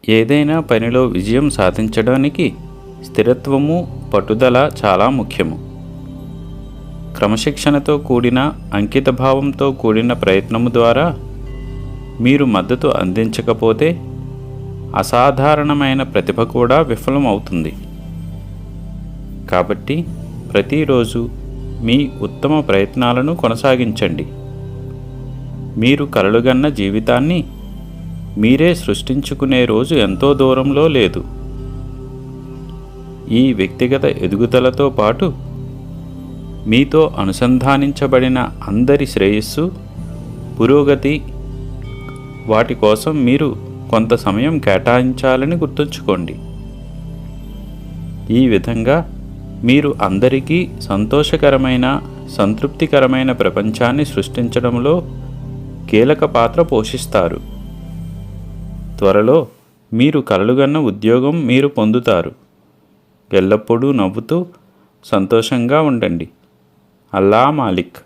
ఏదైనా పనిలో విజయం సాధించడానికి స్థిరత్వము, పట్టుదల చాలా ముఖ్యము. క్రమశిక్షణతో కూడిన, అంకితభావంతో కూడిన ప్రయత్నము ద్వారా మీరు మద్దతు అందించకపోతే అసాధారణమైన ప్రతిభ కూడా విఫలమవుతుంది. కాబట్టి ప్రతిరోజు మీ ఉత్తమ ప్రయత్నాలను కొనసాగించండి. మీరు కలలుగన్న జీవితాన్ని మీరే సృష్టించుకునే రోజు ఎంతో దూరంలో లేదు. ఈ వ్యక్తిగత ఎదుగుదలతో పాటు మీతో అనుసంధానించబడిన అందరి శ్రేయస్సు, పురోగతి, వాటి కోసం మీరు కొంత సమయం కేటాయించాలని గుర్తుంచుకోండి. ఈ విధంగా మీరు అందరికీ సంతోషకరమైన, సంతృప్తికరమైన ప్రపంచాన్ని సృష్టించడంలో కీలక పాత్ర పోషిస్తారు. త్వరలో మీరు కలలుగన్న ఉద్యోగం మీరు పొందుతారు. ఎల్లప్పుడూ నవ్వుతూ సంతోషంగా ఉండండి. అల్లా మాలిక్.